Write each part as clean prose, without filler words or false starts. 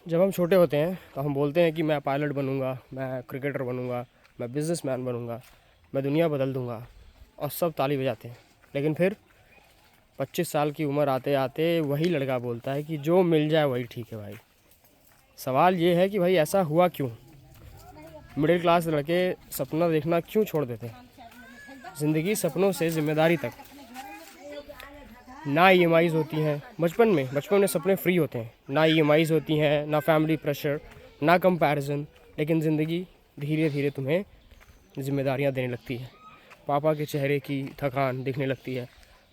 जब हम छोटे होते हैं तो हम बोलते हैं कि मैं पायलट बनूंगा, मैं क्रिकेटर बनूंगा, मैं बिजनेसमैन बनूंगा, मैं दुनिया बदल दूंगा, और सब ताली बजाते हैं। लेकिन फिर 25 साल की उम्र आते आते वही लड़का बोलता है कि जो मिल जाए वही ठीक है भाई। सवाल ये है कि भाई ऐसा हुआ क्यों? मिडिल क्लास लड़के सपना देखना क्यों छोड़ देते हैं? ज़िंदगी सपनों से जिम्मेदारी तक। ना ईएमआईज़ होती हैं बचपन में सपने फ्री होते हैं। ना ईएमआईज़ होती हैं, ना फैमिली प्रेशर, ना कंपैरिजन। लेकिन ज़िंदगी धीरे धीरे तुम्हें जिम्मेदारियां देने लगती है। पापा के चेहरे की थकान दिखने लगती है,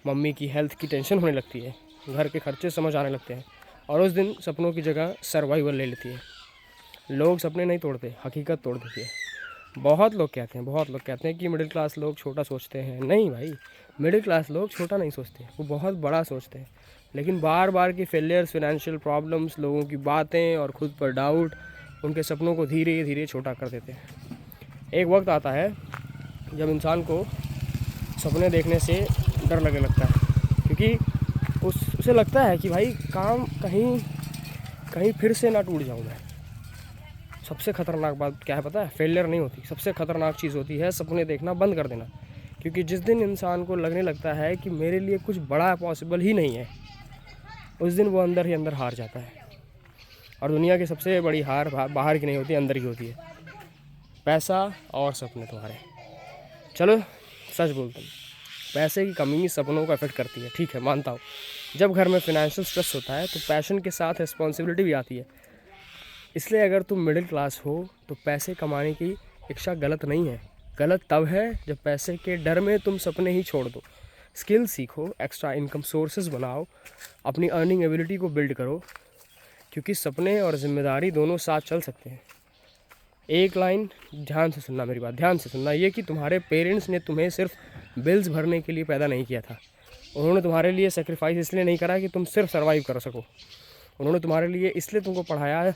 मम्मी की हेल्थ की टेंशन होने लगती है, घर के खर्चे समझ आने लगते हैं, और उस दिन सपनों की जगह सर्वाइवल ले लेती है। लोग सपने नहीं तोड़ते, हकीकत तोड़ देती है। बहुत लोग कहते हैं कि मिडिल क्लास लोग छोटा सोचते हैं। नहीं भाई, मिडिल क्लास लोग छोटा नहीं सोचते, वो बहुत बड़ा सोचते हैं। लेकिन बार बार की फेलियर्स, फाइनेंशियल प्रॉब्लम्स, लोगों की बातें और ख़ुद पर डाउट उनके सपनों को धीरे धीरे छोटा कर देते हैं। एक वक्त आता है जब इंसान को सपने देखने से डर लगने लगता है, क्योंकि उसे लगता है कि भाई काम कहीं फिर से ना टूट जाऊँ मैं। सबसे ख़तरनाक बात क्या है पता है? फेलियर नहीं होती, सबसे ख़तरनाक चीज़ होती है सपने देखना बंद कर देना। क्योंकि जिस दिन इंसान को लगने लगता है कि मेरे लिए कुछ बड़ा पॉसिबल ही नहीं है, उस दिन वो अंदर ही अंदर हार जाता है। और दुनिया की सबसे बड़ी हार बाहर की नहीं होती, अंदर की होती है। पैसा और सपने तुम्हारे। चलो सच बोलता हूँ, पैसे की कमी सपनों को अफेक्ट करती है, ठीक है मानता हूँ। जब घर में फाइनेंशियल स्ट्रेस होता है तो पैशन के साथ रिस्पॉन्सिबिलिटी भी आती है। इसलिए अगर तुम मिडिल क्लास हो तो पैसे कमाने की इच्छा गलत नहीं है। गलत तब है जब पैसे के डर में तुम सपने ही छोड़ दो। स्किल सीखो, एक्स्ट्रा इनकम सोर्सेज बनाओ, अपनी अर्निंग एबिलिटी को बिल्ड करो, क्योंकि सपने और ज़िम्मेदारी दोनों साथ चल सकते हैं। एक लाइन ध्यान से सुनना, मेरी बात ध्यान से सुनना, ये कि तुम्हारे पेरेंट्स ने तुम्हें सिर्फ बिल्स भरने के लिए पैदा नहीं किया था। उन्होंने तुम्हारे लिए सेक्रीफाइस इसलिए नहीं करा कि तुम सिर्फ सर्वाइव कर सको। उन्होंने तुम्हारे लिए इसलिए तुमको पढ़ाया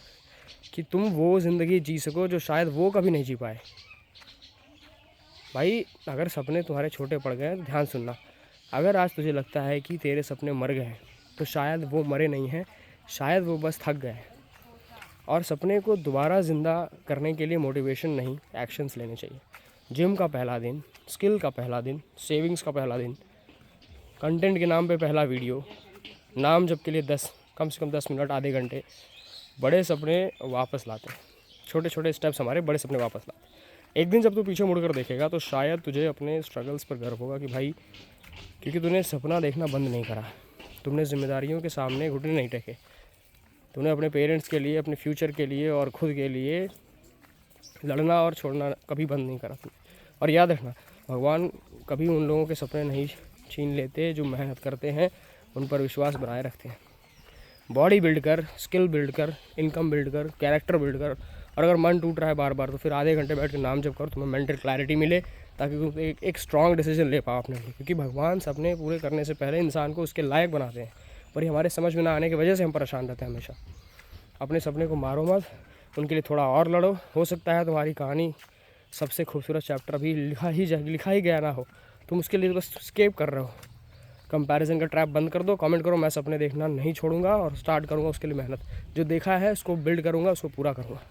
कि तुम वो ज़िंदगी जी सको जो शायद वो कभी नहीं जी पाए। भाई अगर सपने तुम्हारे छोटे पड़ गए तो ध्यान सुनना, अगर आज तुझे लगता है कि तेरे सपने मर गए हैं तो शायद वो मरे नहीं हैं, शायद वो बस थक गए। और सपने को दोबारा ज़िंदा करने के लिए मोटिवेशन नहीं, एक्शंस लेने चाहिए। जिम का पहला दिन, स्किल का पहला दिन, सेविंग्स का पहला दिन, कंटेंट के नाम पे पहला वीडियो, नाम जब के लिए कम से कम 10 मिनट, आधे घंटे। बड़े सपने वापस लाते हैं, छोटे छोटे स्टेप्स हमारे बड़े सपने वापस लाते हैं। एक दिन जब तू पीछे मुड़कर देखेगा तो शायद तुझे अपने स्ट्रगल्स पर गर्व होगा कि भाई, क्योंकि तूने सपना देखना बंद नहीं करा, तुमने जिम्मेदारियों के सामने घुटने नहीं टेके, तुमने अपने पेरेंट्स के लिए, अपने फ्यूचर के लिए और ख़ुद के लिए लड़ना और छोड़ना कभी बंद नहीं करा तुमने। और याद रखना, भगवान कभी उन लोगों के सपने नहीं छीन लेते जो मेहनत करते हैं, उन पर विश्वास बनाए रखते हैं। बॉडी बिल्ड कर, स्किल बिल्ड कर, इनकम बिल्ड कर, कैरेक्टर बिल्ड कर। और अगर मन टूट रहा है बार बार तो फिर आधे घंटे बैठ के नाम जप कर, तुम्हें मेंटल क्लैरिटी मिले, ताकि तुम एक स्ट्रॉन्ग डिसीजन ले पाओ अपने लिए। क्योंकि भगवान सपने पूरे करने से पहले इंसान को उसके लायक बनाते हैं, पर ये हमारे समझ में ना आने की वजह से हम परेशान रहते हैं हमेशा। अपने सपने को मारो मत, उनके लिए थोड़ा और लड़ो। हो सकता है तुम्हारी कहानी सबसे खूबसूरत चैप्टर अभी लिखा ही गया ना हो, तुम उसके लिए बस स्केप कर रहे हो। कंपैरिजन का ट्रैप बंद कर दो, कमेंट करो मैं सपने देखना नहीं छोड़ूंगा और स्टार्ट करूंगा उसके लिए मेहनत। जो देखा है उसको बिल्ड करूंगा, उसको पूरा करूंगा।